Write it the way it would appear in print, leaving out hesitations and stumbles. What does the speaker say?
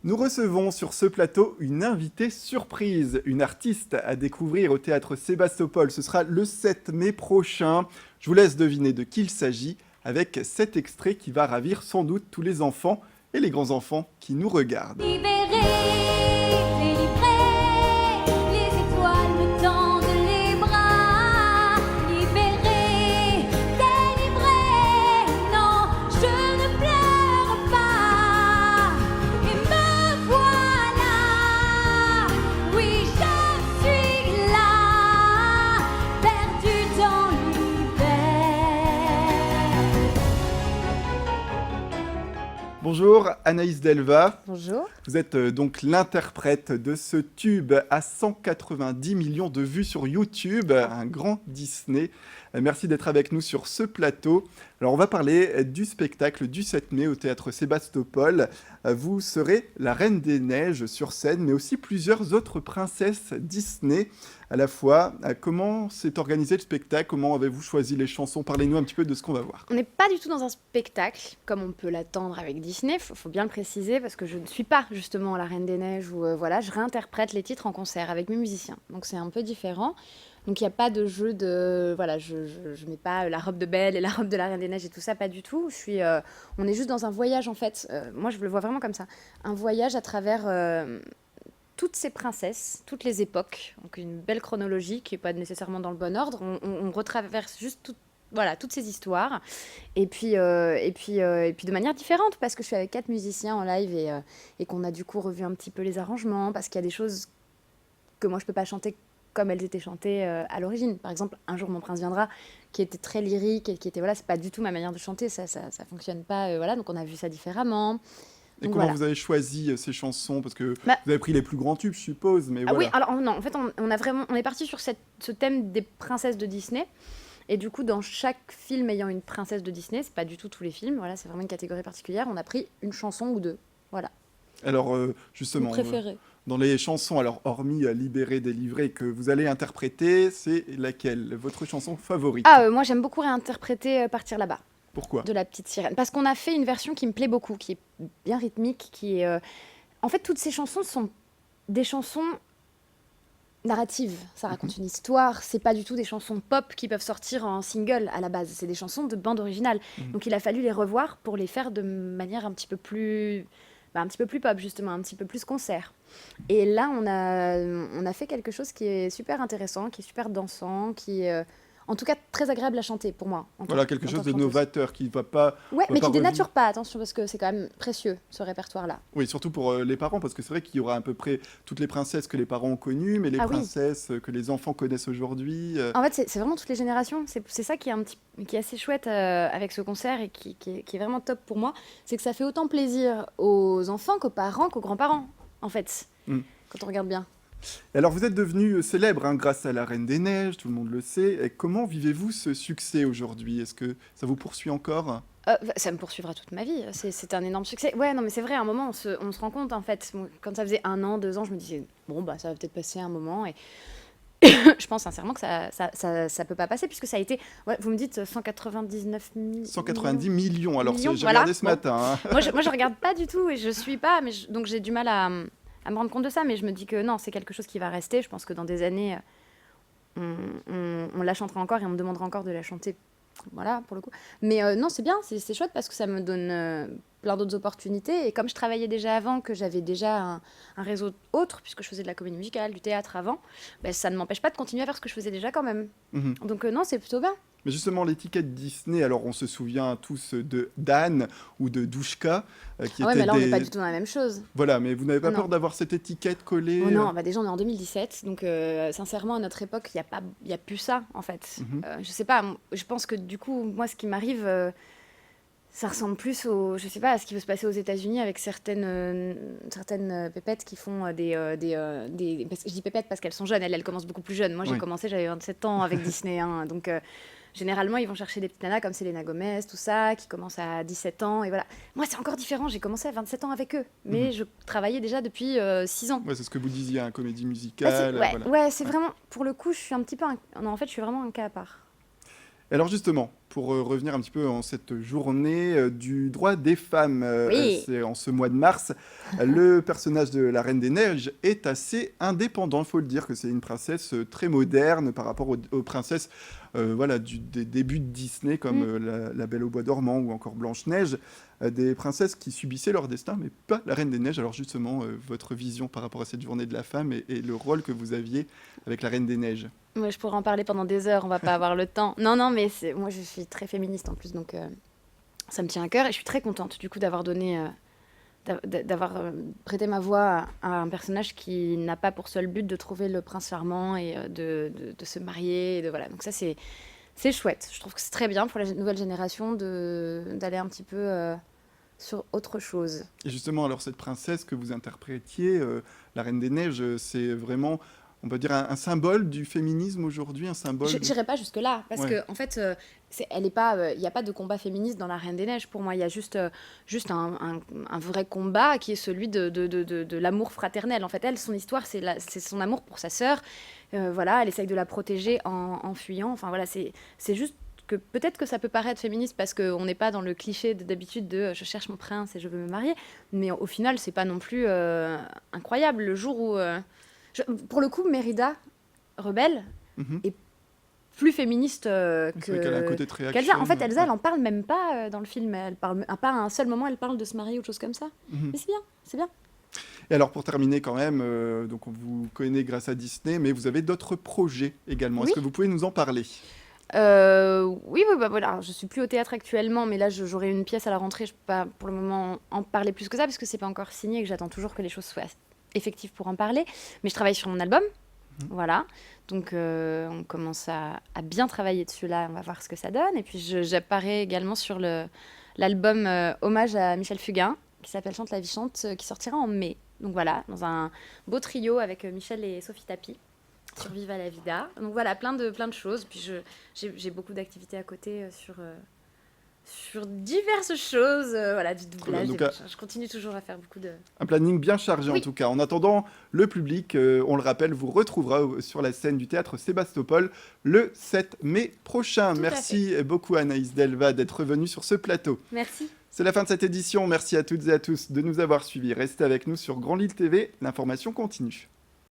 Nous recevons sur ce plateau une invitée surprise, une artiste à découvrir au théâtre Sébastopol. Ce sera le 7 mai prochain. Je vous laisse deviner de qui il s'agit avec cet extrait qui va ravir sans doute tous les enfants et les grands-enfants qui nous regardent. Libéré, délivré, les étoiles me tendent les bras. Libéré, délivré, non, je ne pleure pas. Et me voilà, oui, je suis là, perdue dans l'hiver. Bonjour Anaïs Delva. Bonjour. Vous êtes donc l'interprète de ce tube à 190 millions de vues sur YouTube, un grand Disney. Merci d'être avec nous sur ce plateau. Alors on va parler du spectacle du 7 mai au théâtre Sébastopol. Vous serez la Reine des Neiges sur scène, mais aussi plusieurs autres princesses Disney à la fois. Comment s'est organisé le spectacle? Comment avez-vous choisi les chansons? Parlez-nous un petit peu de ce qu'on va voir. On n'est pas du tout dans un spectacle, comme on peut l'attendre avec Disney, faut bien le préciser, parce que je ne suis pas justement la Reine des Neiges, où voilà, je réinterprète les titres en concert avec mes musiciens. Donc c'est un peu différent. Donc il n'y a pas de jeu de... Voilà, je mets pas la robe de Belle et la robe de la Reine des Neiges et tout ça, pas du tout. On est juste dans un voyage en fait. Moi je le vois vraiment comme ça. Un voyage à travers... toutes ces princesses, toutes les époques, donc une belle chronologie qui n'est pas nécessairement dans le bon ordre. On retraverse juste toutes ces histoires, et puis de manière différente, parce que je suis avec 4 musiciens en live et qu'on a du coup revu un petit peu les arrangements, parce qu'il y a des choses que moi je peux pas chanter comme elles étaient chantées à l'origine. Par exemple, Un jour mon prince viendra, qui était très lyrique et qui était c'est pas du tout ma manière de chanter, ça fonctionne pas, donc on a vu ça différemment. Et Donc, comment voilà. vous avez choisi ces chansons? Parce que Bah, vous avez pris les plus grands tubes, je suppose. Mais voilà. Oui, alors non, en fait, on est parti sur ce thème des princesses de Disney. Et du coup, dans chaque film ayant une princesse de Disney, c'est pas du tout tous les films, voilà, c'est vraiment une catégorie particulière, on a pris une chanson ou deux. Voilà. Alors Mon justement, préféré. dans les chansons, alors hormis Libéré, délivré, que vous allez interpréter, c'est laquelle? Votre chanson favorite? Moi j'aime beaucoup réinterpréter Partir là-bas, Pourquoi? de La Petite Sirène. Parce qu'on a fait une version qui me plaît beaucoup, qui est bien rythmique, qui est... En fait, toutes ces chansons sont des chansons narratives. Ça raconte une histoire, c'est pas du tout des chansons pop qui peuvent sortir en single à la base, c'est des chansons de bande originale. Donc il a fallu les revoir pour les faire de manière un petit peu plus pop, justement, un petit peu plus concert. Et là, on a fait quelque chose qui est super intéressant, qui est super dansant, qui est en tout cas très agréable à chanter pour moi. Voilà, quelque chose de novateur qui ne va pas... Ouais, va mais pas qui dénature pas, attention, parce que c'est quand même précieux, ce répertoire-là. Oui, surtout pour les parents, parce que c'est vrai qu'il y aura à peu près toutes les princesses que les parents ont connues, mais les Ah oui. princesses que les enfants connaissent aujourd'hui. En fait, c'est vraiment toutes les générations. C'est ça qui est assez chouette avec ce concert et qui est vraiment top pour moi. C'est que ça fait autant plaisir aux enfants qu'aux parents, qu'aux grands-parents, en fait, quand on regarde bien. Et alors, vous êtes devenu célèbre grâce à la Reine des Neiges, tout le monde le sait. Et comment vivez-vous ce succès aujourd'hui? Est-ce que ça vous poursuit encore? Ça me poursuivra toute ma vie. C'est un énorme succès. Ouais, non, mais c'est vrai, à un moment, on se rend compte, en fait. Quand ça faisait 1 an, 2 ans, je me disais, bon, ça va peut-être passer un moment. Et je pense sincèrement que ça peut pas passer, puisque ça a été, vous me dites 199 millions. 190 millions, alors Millions, j'ai voilà. regardé ce matin. Hein. Moi, je regarde pas du tout et je suis pas, donc j'ai du mal à me rendre compte de ça, mais je me dis que non, c'est quelque chose qui va rester. Je pense que dans des années, on la chantera encore et on me demandera encore de la chanter. Voilà, pour le coup. Mais non, c'est bien, c'est chouette parce que ça me donne plein d'autres opportunités. Et comme je travaillais déjà avant, que j'avais déjà un réseau autre, puisque je faisais de la comédie musicale, du théâtre avant, ça ne m'empêche pas de continuer à faire ce que je faisais déjà quand même. Donc non, c'est plutôt bien. Mais justement, l'étiquette Disney, alors on se souvient tous de d'Anne ou de Douchka. Qui ouais, étaient mais là, on n'est pas du tout dans la même chose. Voilà, mais vous n'avez pas Non. peur d'avoir cette étiquette collée? Oh non, déjà on est en 2017, donc sincèrement à notre époque il y a plus ça en fait. Je sais pas, je pense que du coup moi ce qui m'arrive, ça ressemble plus je sais pas, à ce qui peut se passer aux États-Unis avec certaines pépettes qui font parce que je dis pépettes parce qu'elles sont jeunes, elles commencent beaucoup plus jeunes. Moi j'ai commencé, j'avais 27 ans avec Disney, hein, donc généralement, ils vont chercher des petites nanas comme Selena Gomez, tout ça, qui commencent à 17 ans. Et voilà. Moi, c'est encore différent. J'ai commencé à 27 ans avec eux. Mais je travaillais déjà depuis 6 ans. Ouais, c'est ce que vous disiez, comédie musicale. Ouais, c'est vraiment... Pour le coup, je suis un petit peu... Non, en fait, je suis vraiment un cas à part. Alors justement, pour revenir un petit peu en cette journée du droit des femmes, Oui. c'est en ce mois de mars, le personnage de la Reine des Neiges est assez indépendant. Il faut le dire que c'est une princesse très moderne par rapport aux princesses voilà, des débuts de Disney comme la Belle au bois dormant ou encore Blanche-Neige, des princesses qui subissaient leur destin, mais pas la Reine des Neiges. Alors justement, votre vision par rapport à cette journée de la femme et le rôle que vous aviez avec la Reine des Neiges. Moi, je pourrais en parler pendant des heures, on va pas avoir le temps. Non, non, mais moi, je suis très féministe en plus, donc ça me tient à cœur et je suis très contente du coup d'avoir donné, d'avoir prêté ma voix à un personnage qui n'a pas pour seul but de trouver le prince charmant et de se marier. Voilà. Donc ça, c'est chouette. Je trouve que c'est très bien pour la nouvelle génération d'aller un petit peu sur autre chose. Et justement, alors cette princesse que vous interprétiez, la Reine des Neiges, c'est vraiment, on peut dire, un symbole du féminisme aujourd'hui, un symbole... J'irai pas jusque-là, parce Ouais. que en fait, elle est pas, il n'y a pas de combat féministe dans La Reine des Neiges. Pour moi, il y a juste un vrai combat qui est celui de l'amour fraternel. En fait, elle, son histoire, c'est son amour pour sa sœur. Voilà, elle essaye de la protéger en fuyant. Enfin voilà, c'est juste que peut-être que ça peut paraître féministe parce qu'on n'est pas dans le cliché d'habitude de je cherche mon prince et je veux me marier. Mais au final, c'est pas non plus incroyable. Le jour où... pour le coup, Mérida, rebelle, Mhm. est plus féministe C'est vrai qu'elle a un côté très qu'Elsa. En fait, action, Elsa, ouais. elle en parle même pas dans le film. Elle parle, à pas un seul moment, elle parle de se marier ou de choses comme ça. Mhm. Mais c'est bien, c'est bien. Et alors pour terminer quand même, donc on vous connaît grâce à Disney, mais vous avez d'autres projets également. Oui. Est-ce que vous pouvez nous en parler? Oui, oui, bah voilà. Je suis plus au théâtre actuellement, mais là, j'aurai une pièce à la rentrée. Je peux pas pour le moment en parler plus que ça parce que c'est pas encore signé et que j'attends toujours que les choses soient effectives pour en parler. Mais je travaille sur mon album. Voilà, donc on commence à bien travailler dessus là, on va voir ce que ça donne. Et puis j'apparais également sur l'album hommage à Michel Fugain, qui s'appelle Chante la vie chante, qui sortira en mai. Donc voilà, dans un beau trio avec Michel et Sophie Tapie, sur Viva la Vida. Donc voilà, plein de choses. Puis j'ai beaucoup d'activités à côté sur diverses choses, voilà, du doublage. Donc, des machins. Je continue toujours à faire beaucoup de... un planning bien chargé en Oui. tout cas. En attendant, le public, on le rappelle, vous retrouvera sur la scène du théâtre Sébastopol le 7 mai prochain. Tout à Merci beaucoup Anaïs Delva d'être venue sur ce plateau. Merci. C'est la fin de cette édition. Merci à toutes et à tous de nous avoir suivis. Restez avec nous sur Grand Lille TV. L'information continue.